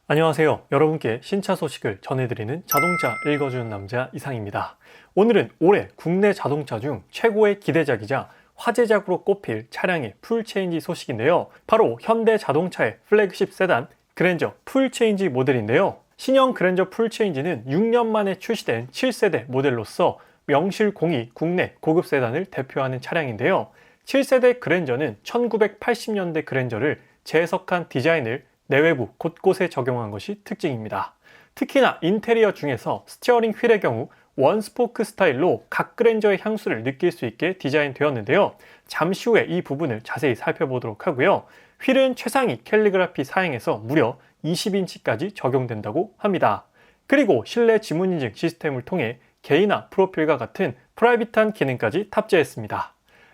안녕하세요. 여러분께 신차 소식을 전해드리는 자동차 읽어주는 남자 이상입니다. 오늘은 올해 국내 자동차 중 최고의 기대작이자 화제작으로 꼽힐 차량의 풀체인지 소식인데요. 바로 현대 자동차의 플래그십 세단 그랜저 풀체인지 모델인데요. 신형 그랜저 풀체인지는 6년 만에 출시된 7세대 모델로서 명실공히 국내 고급 세단을 대표하는 차량인데요. 7세대 그랜저는 1980년대 그랜저를 재해석한 디자인을 내외부 곳곳에 적용한 것이 특징입니다. 특히나 인테리어 중에서 스티어링 휠의 경우 원스포크 스타일로 각 그랜저의 향수를 느낄 수 있게 디자인되었는데요. 잠시 후에 이 부분을 자세히 살펴보도록 하고요. 휠은 최상위 캘리그라피 사양에서 무려 20인치까지 적용된다고 합니다. 그리고 실내 지문 인증 시스템을 통해 개인화 프로필과 같은 프라이빗한 기능까지 탑재했습니다.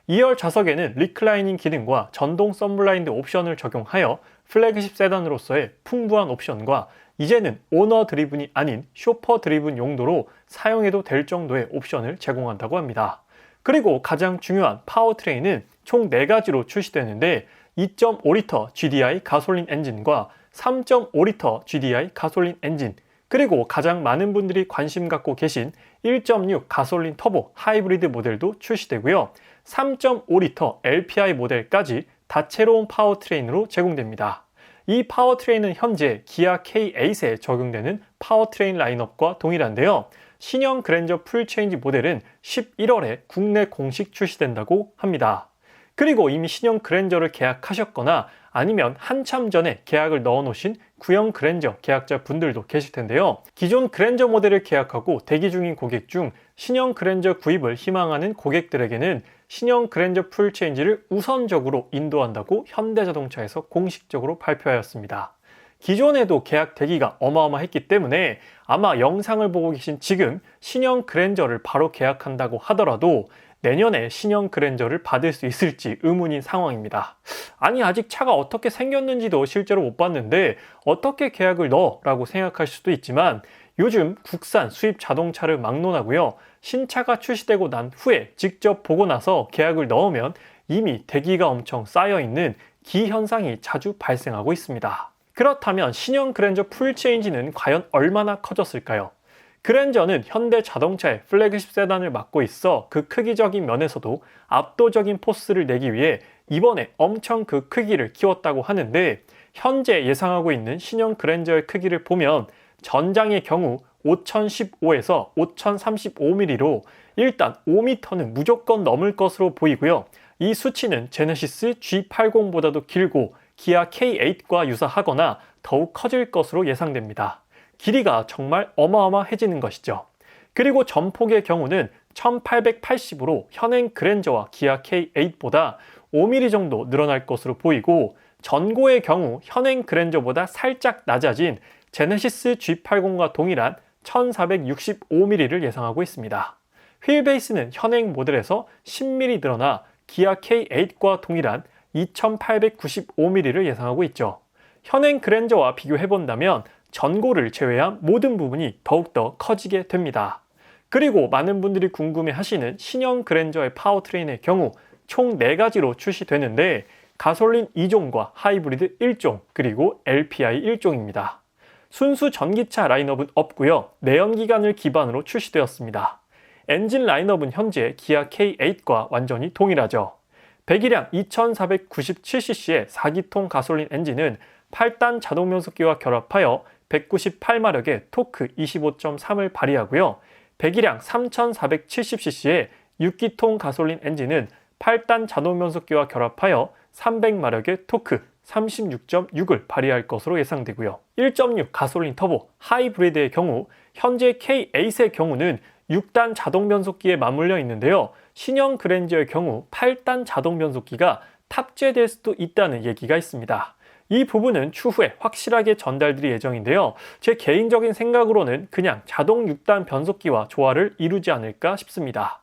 2열 좌석에는 리클라이닝 기능과 전동 썬블라인드 옵션을 적용하여 플래그십 세단으로서의 풍부한 옵션과 이제는 오너 드리븐이 아닌 쇼퍼 드리븐 용도로 사용해도 될 정도의 옵션을 제공한다고 합니다. 그리고 가장 중요한 파워트레인은 총 4가지로 출시되는데 2.5리터 GDI 가솔린 엔진과 3.5리터 GDI 가솔린 엔진, 그리고 가장 많은 분들이 관심 갖고 계신 1.6 가솔린 터보 하이브리드 모델도 출시되고요. 3.5리터 LPI 모델까지 다채로운 파워트레인으로 제공됩니다. 이 파워트레인은 현재 기아 K8에 적용되는 파워트레인 라인업과 동일한데요. 신형 그랜저 풀체인지 모델은 11월에 국내 공식 출시된다고 합니다. 그리고 이미 신형 그랜저를 계약하셨거나 아니면 한참 전에 계약을 넣어놓으신 구형 그랜저 계약자 분들도 계실 텐데요. 기존 그랜저 모델을 계약하고 대기 중인 고객 중 신형 그랜저 구입을 희망하는 고객들에게는 신형 그랜저 풀체인지를 우선적으로 인도한다고 현대자동차에서 공식적으로 발표하였습니다. 기존에도 계약 대기가 어마어마했기 때문에 아마 영상을 보고 계신 지금 신형 그랜저를 바로 계약한다고 하더라도 내년에 신형 그랜저를 받을 수 있을지 의문인 상황입니다. 아니, 아직 차가 어떻게 생겼는지도 실제로 못 봤는데 어떻게 계약을 넣어? 라고 생각하실 수도 있지만 요즘 국산 수입 자동차를 막론하고요. 신차가 출시되고 난 후에 직접 보고 나서 계약을 넣으면 이미 대기가 엄청 쌓여있는 기현상이 자주 발생하고 있습니다. 그렇다면 신형 그랜저 풀체인지는 과연 얼마나 커졌을까요? 그랜저는 현대 자동차의 플래그십 세단을 맡고 있어 그 크기적인 면에서도 압도적인 포스를 내기 위해 이번에 엄청 그 크기를 키웠다고 하는데, 현재 예상하고 있는 신형 그랜저의 크기를 보면 전장의 경우 5015에서 5035mm로 일단 5m는 무조건 넘을 것으로 보이고요. 이 수치는 제네시스 G80보다도 길고 기아 K8과 유사하거나 더욱 커질 것으로 예상됩니다. 길이가 정말 어마어마해지는 것이죠. 그리고 전폭의 경우는 1880으로 현행 그랜저와 기아 K8보다 5mm 정도 늘어날 것으로 보이고, 전고의 경우 현행 그랜저보다 살짝 낮아진 제네시스 G80과 동일한 1465mm를 예상하고 있습니다. 휠 베이스는 현행 모델에서 10mm 늘어나 기아 K8과 동일한 2895mm를 예상하고 있죠. 현행 그랜저와 비교해본다면 전고를 제외한 모든 부분이 더욱더 커지게 됩니다. 그리고 많은 분들이 궁금해하시는 신형 그랜저의 파워트레인의 경우 총 4가지로 출시되는데 가솔린 2종과 하이브리드 1종, 그리고 LPI 1종입니다. 순수 전기차 라인업은 없고요. 내연기관을 기반으로 출시되었습니다. 엔진 라인업은 현재 기아 K8과 완전히 동일하죠. 배기량 2497cc의 4기통 가솔린 엔진은 8단 자동 변속기와 결합하여 198마력의 토크 25.3을 발휘하고요. 배기량 3470cc의 6기통 가솔린 엔진은 8단 자동 변속기와 결합하여 300마력의 토크 36.6을 발휘할 것으로 예상되고요. 1.6 가솔린 터보 하이브리드의 경우 현재 K8의 경우는 6단 자동 변속기에 맞물려 있는데요. 신형 그랜저의 경우 8단 자동 변속기가 탑재될 수도 있다는 얘기가 있습니다. 이 부분은 추후에 확실하게 전달될 예정인데요. 제 개인적인 생각으로는 그냥 자동 6단 변속기와 조화를 이루지 않을까 싶습니다.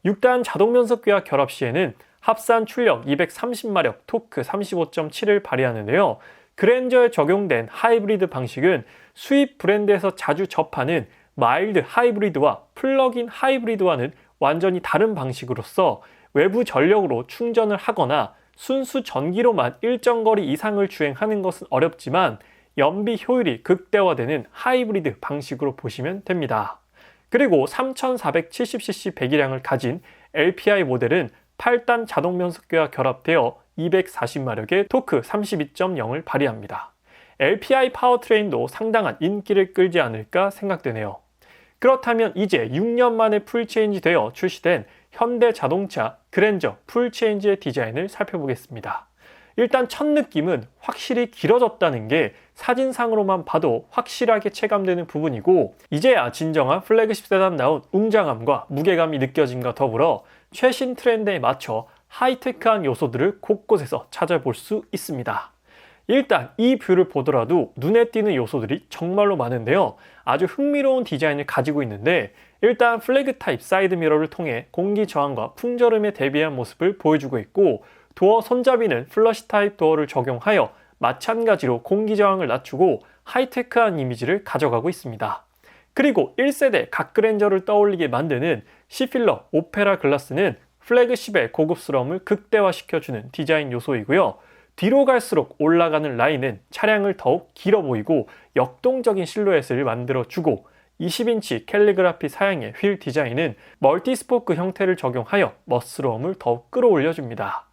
6단 자동 변속기와 결합 시에는 합산 출력 230마력, 토크 35.7을 발휘하는데요. 그랜저에 적용된 하이브리드 방식은 수입 브랜드에서 자주 접하는 마일드 하이브리드와 플러그인 하이브리드와는 완전히 다른 방식으로서 외부 전력으로 충전을 하거나 순수 전기로만 일정 거리 이상을 주행하는 것은 어렵지만 연비 효율이 극대화되는 하이브리드 방식으로 보시면 됩니다. 그리고 3470cc 배기량을 가진 LPI 모델은 8단 자동 변속기와 결합되어 240마력의 토크 32.0을 발휘합니다. LPI 파워트레인도 상당한 인기를 끌지 않을까 생각되네요. 그렇다면 이제 6년 만에 풀체인지 되어 출시된 현대자동차 그랜저 풀체인지의 디자인을 살펴보겠습니다. 일단 첫 느낌은 확실히 길어졌다는 게 사진상으로만 봐도 확실하게 체감되는 부분이고, 이제야 진정한 플래그십 세단다운 웅장함과 무게감이 느껴진과 더불어 최신 트렌드에 맞춰 하이테크한 요소들을 곳곳에서 찾아볼 수 있습니다. 일단 이 뷰를 보더라도 눈에 띄는 요소들이 정말로 많은데요. 아주 흥미로운 디자인을 가지고 있는데, 일단 플래그 타입 사이드 미러를 통해 공기 저항과 풍절음에 대비한 모습을 보여주고 있고, 도어 손잡이는 플러시 타입 도어를 적용하여 마찬가지로 공기 저항을 낮추고 하이테크한 이미지를 가져가고 있습니다. 그리고 1세대 각 그랜저를 떠올리게 만드는 C필러 오페라 글라스는 플래그십의 고급스러움을 극대화시켜주는 디자인 요소이고요. 뒤로 갈수록 올라가는 라인은 차량을 더욱 길어 보이고 역동적인 실루엣을 만들어주고, 20인치 캘리그라피 사양의 휠 디자인은 멀티스포크 형태를 적용하여 멋스러움을 더욱 끌어올려줍니다.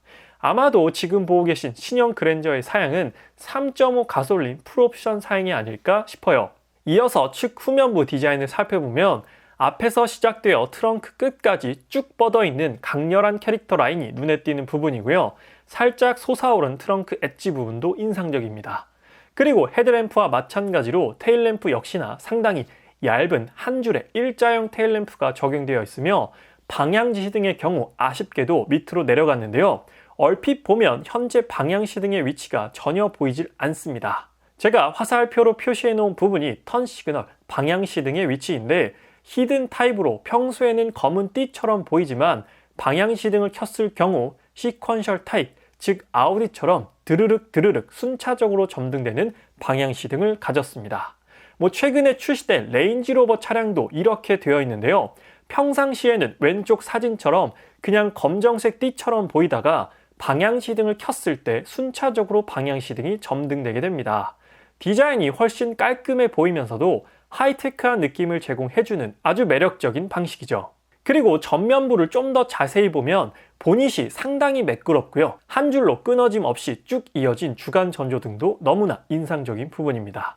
아마도 지금 보고 계신 신형 그랜저의 사양은 3.5 가솔린 풀옵션 사양이 아닐까 싶어요. 이어서 측 후면부 디자인을 살펴보면 앞에서 시작되어 트렁크 끝까지 쭉 뻗어있는 강렬한 캐릭터 라인이 눈에 띄는 부분이고요. 살짝 솟아오른 트렁크 엣지 부분도 인상적입니다. 그리고 헤드램프와 마찬가지로 테일램프 역시나 상당히 얇은 한 줄의 일자형 테일램프가 적용되어 있으며, 방향지시등의 경우 아쉽게도 밑으로 내려갔는데요. 얼핏 보면 현재 방향시등의 위치가 전혀 보이질 않습니다. 제가 화살표로 표시해 놓은 부분이 턴 시그널 방향시등의 위치인데, 히든 타입으로 평소에는 검은 띠처럼 보이지만 방향시등을 켰을 경우 시퀀셜 타입, 즉 아우디처럼 드르륵 순차적으로 점등되는 방향시등을 가졌습니다. 최근에 출시된 레인지로버 차량도 이렇게 되어 있는데요. 평상시에는 왼쪽 사진처럼 그냥 검정색 띠처럼 보이다가 방향시등을 켰을 때 순차적으로 방향시등이 점등되게 됩니다. 디자인이 훨씬 깔끔해 보이면서도 하이테크한 느낌을 제공해주는 아주 매력적인 방식이죠. 그리고 전면부를 좀 더 자세히 보면 보닛이 상당히 매끄럽고요. 한 줄로 끊어짐 없이 쭉 이어진 주간 전조등도 너무나 인상적인 부분입니다.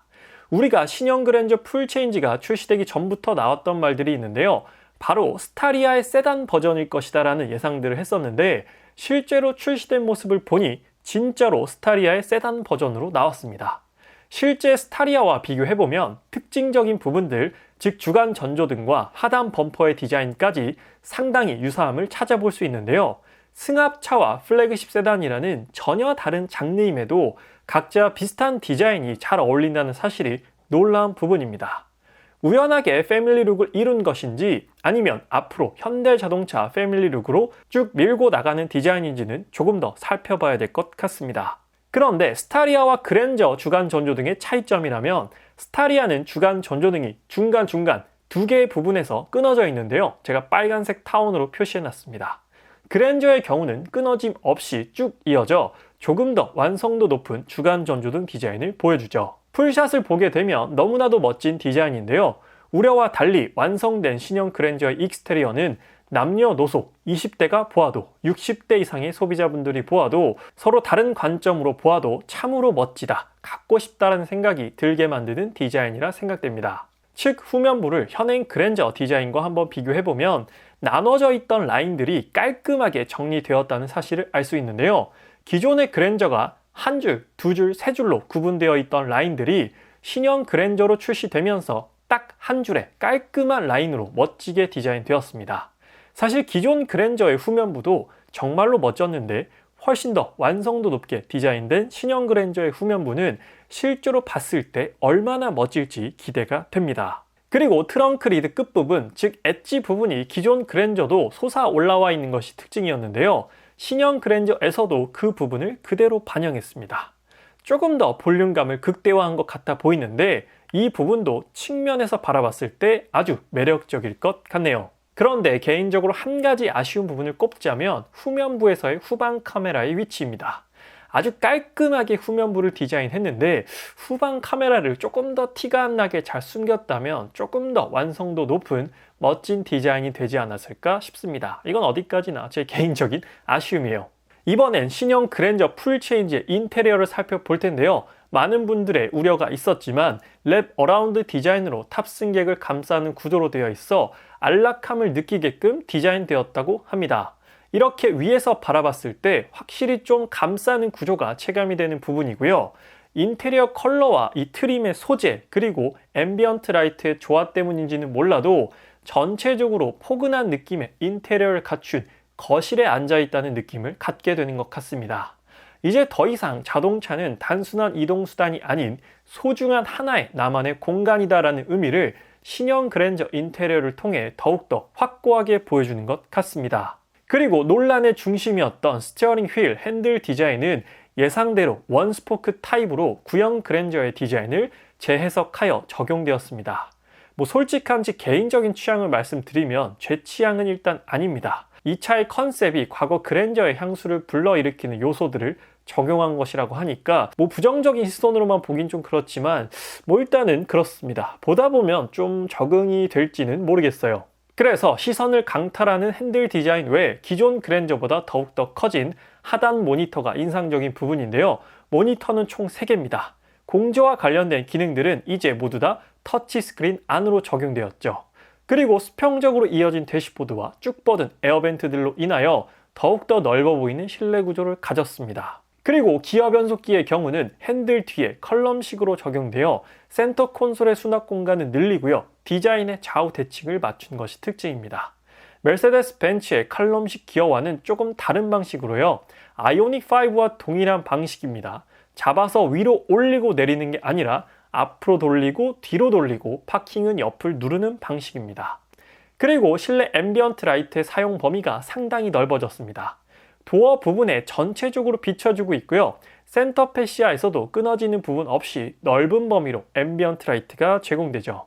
우리가 신형 그랜저 풀체인지가 출시되기 전부터 나왔던 말들이 있는데요. 바로 스타리아의 세단 버전일 것이다 라는 예상들을 했었는데, 실제로 출시된 모습을 보니 진짜로 스타리아의 세단 버전으로 나왔습니다. 실제 스타리아와 비교해보면 특징적인 부분들, 즉 주간 전조등과 하단 범퍼의 디자인까지 상당히 유사함을 찾아볼 수 있는데요. 승합차와 플래그십 세단이라는 전혀 다른 장르임에도 각자 비슷한 디자인이 잘 어울린다는 사실이 놀라운 부분입니다. 우연하게 패밀리룩을 이룬 것인지 아니면 앞으로 현대자동차 패밀리룩으로 쭉 밀고 나가는 디자인인지는 조금 더 살펴봐야 될 것 같습니다. 그런데 스타리아와 그랜저 주간 전조등의 차이점이라면, 스타리아는 주간 전조등이 중간중간 두 개의 부분에서 끊어져 있는데요. 제가 빨간색 타원으로 표시해놨습니다. 그랜저의 경우는 끊어짐 없이 쭉 이어져 조금 더 완성도 높은 주간 전조등 디자인을 보여주죠. 풀샷을 보게 되면 너무나도 멋진 디자인인데요. 우려와 달리 완성된 신형 그랜저의 익스테리어는 남녀노소 20대가 보아도 60대 이상의 소비자분들이 보아도 서로 다른 관점으로 보아도 참으로 멋지다, 갖고 싶다라는 생각이 들게 만드는 디자인이라 생각됩니다. 측 후면부를 현행 그랜저 디자인과 한번 비교해보면 나눠져 있던 라인들이 깔끔하게 정리되었다는 사실을 알 수 있는데요. 기존의 그랜저가 한 줄, 두 줄, 세 줄로 구분되어 있던 라인들이 신형 그랜저로 출시되면서 딱 한 줄의 깔끔한 라인으로 멋지게 디자인되었습니다. 사실 기존 그랜저의 후면부도 정말로 멋졌는데, 훨씬 더 완성도 높게 디자인된 신형 그랜저의 후면부는 실제로 봤을 때 얼마나 멋질지 기대가 됩니다. 그리고 트렁크 리드 끝부분, 즉 엣지 부분이 기존 그랜저도 솟아 올라와 있는 것이 특징이었는데요. 신형 그랜저에서도 그 부분을 그대로 반영했습니다. 조금 더 볼륨감을 극대화한 것 같아 보이는데, 이 부분도 측면에서 바라봤을 때 아주 매력적일 것 같네요. 그런데 개인적으로 한 가지 아쉬운 부분을 꼽자면 후면부에서의 후방 카메라의 위치입니다. 아주 깔끔하게 후면부를 디자인했는데 후방 카메라를 조금 더 티가 안 나게 잘 숨겼다면 조금 더 완성도 높은 멋진 디자인이 되지 않았을까 싶습니다. 이건 어디까지나 제 개인적인 아쉬움이에요. 이번엔 신형 그랜저 풀체인지의 인테리어를 살펴볼 텐데요. 많은 분들의 우려가 있었지만 랩 어라운드 디자인으로 탑승객을 감싸는 구조로 되어 있어 안락함을 느끼게끔 디자인되었다고 합니다. 이렇게 위에서 바라봤을 때 확실히 좀 감싸는 구조가 체감이 되는 부분이고요. 인테리어 컬러와 이 트림의 소재 그리고 앰비언트 라이트의 조화 때문인지는 몰라도 전체적으로 포근한 느낌의 인테리어를 갖춘 거실에 앉아있다는 느낌을 갖게 되는 것 같습니다. 이제 더 이상 자동차는 단순한 이동수단이 아닌 소중한 하나의 나만의 공간이다라는 의미를 신형 그랜저 인테리어를 통해 더욱더 확고하게 보여주는 것 같습니다. 그리고 논란의 중심이었던 스티어링 휠 핸들 디자인은 예상대로 원스포크 타입으로 구형 그랜저의 디자인을 재해석하여 적용되었습니다. 솔직한 제 개인적인 취향을 말씀드리면 제 취향은 일단 아닙니다. 이 차의 컨셉이 과거 그랜저의 향수를 불러일으키는 요소들을 적용한 것이라고 하니까 부정적인 시선으로만 보긴 좀 그렇지만 일단은 그렇습니다. 보다 보면 좀 적응이 될지는 모르겠어요. 그래서 시선을 강탈하는 핸들 디자인 외에 기존 그랜저보다 더욱더 커진 하단 모니터가 인상적인 부분인데요. 모니터는 총 3개입니다. 공조와 관련된 기능들은 이제 모두 다 터치 스크린 안으로 적용되었죠. 그리고 수평적으로 이어진 대시보드와 쭉 뻗은 에어벤트들로 인하여 더욱더 넓어 보이는 실내 구조를 가졌습니다. 그리고 기어 변속기의 경우는 핸들 뒤에 컬럼식으로 적용되어 센터 콘솔의 수납 공간을 늘리고요. 디자인의 좌우 대칭을 맞춘 것이 특징입니다. 메르세데스 벤츠의 컬럼식 기어와는 조금 다른 방식으로요. 아이오닉 5와 동일한 방식입니다. 잡아서 위로 올리고 내리는 게 아니라 앞으로 돌리고 뒤로 돌리고 파킹은 옆을 누르는 방식입니다. 그리고 실내 앰비언트 라이트의 사용 범위가 상당히 넓어졌습니다. 도어 부분에 전체적으로 비춰주고 있고요. 센터 패시아에서도 끊어지는 부분 없이 넓은 범위로 앰비언트 라이트가 제공되죠.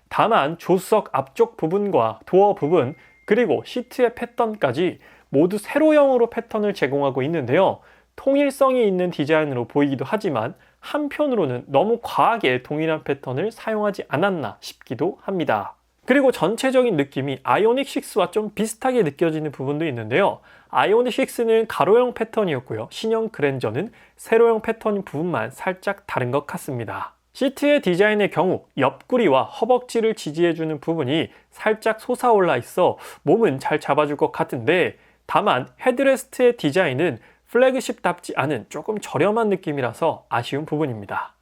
다만 조수석 앞쪽 부분과 도어 부분 그리고 시트의 패턴까지 모두 세로형으로 패턴을 제공하고 있는데요. 통일성이 있는 디자인으로 보이기도 하지만 한편으로는 너무 과하게 동일한 패턴을 사용하지 않았나 싶기도 합니다. 그리고 전체적인 느낌이 아이오닉 6와 좀 비슷하게 느껴지는 부분도 있는데요. 아이오닉 6는 가로형 패턴이었고요. 신형 그랜저는 세로형 패턴인 부분만 살짝 다른 것 같습니다. 시트의 디자인의 경우 옆구리와 허벅지를 지지해주는 부분이 살짝 솟아올라 있어 몸은 잘 잡아줄 것 같은데 다만 헤드레스트의 디자인은 플래그십답지 않은 조금 저렴한 느낌이라서 아쉬운 부분입니다.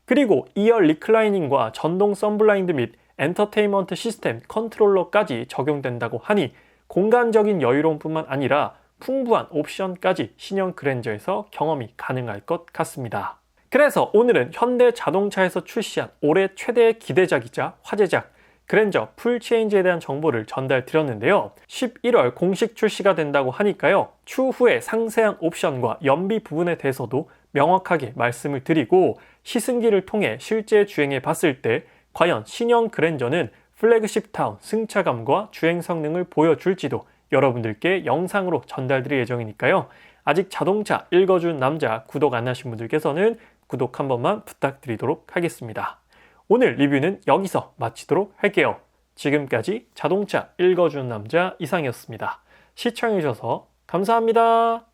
그리고 2열 리클라이닝과 전동 선블라인드 및 엔터테인먼트 시스템 컨트롤러까지 적용된다고 하니 공간적인 여유로움뿐만 아니라 풍부한 옵션까지 신형 그랜저에서 경험이 가능할 것 같습니다. 그래서 오늘은 현대 자동차에서 출시한 올해 최대의 기대작이자 화제작 그랜저 풀체인지에 대한 정보를 전달 드렸는데요. 11월 공식 출시가 된다고 하니까요. 추후에 상세한 옵션과 연비 부분에 대해서도 명확하게 말씀을 드리고 시승기를 통해 실제 주행해 봤을 때 과연 신형 그랜저는 플래그십타운 승차감과 주행 성능을 보여줄지도 여러분들께 영상으로 전달드릴 예정이니까요. 아직 자동차 읽어준 남자 구독 안 하신 분들께서는 구독 한 번만 부탁드리도록 하겠습니다. 오늘 리뷰는 여기서 마치도록 할게요. 지금까지 자동차 읽어주는 남자 이상이었습니다. 시청해주셔서 감사합니다.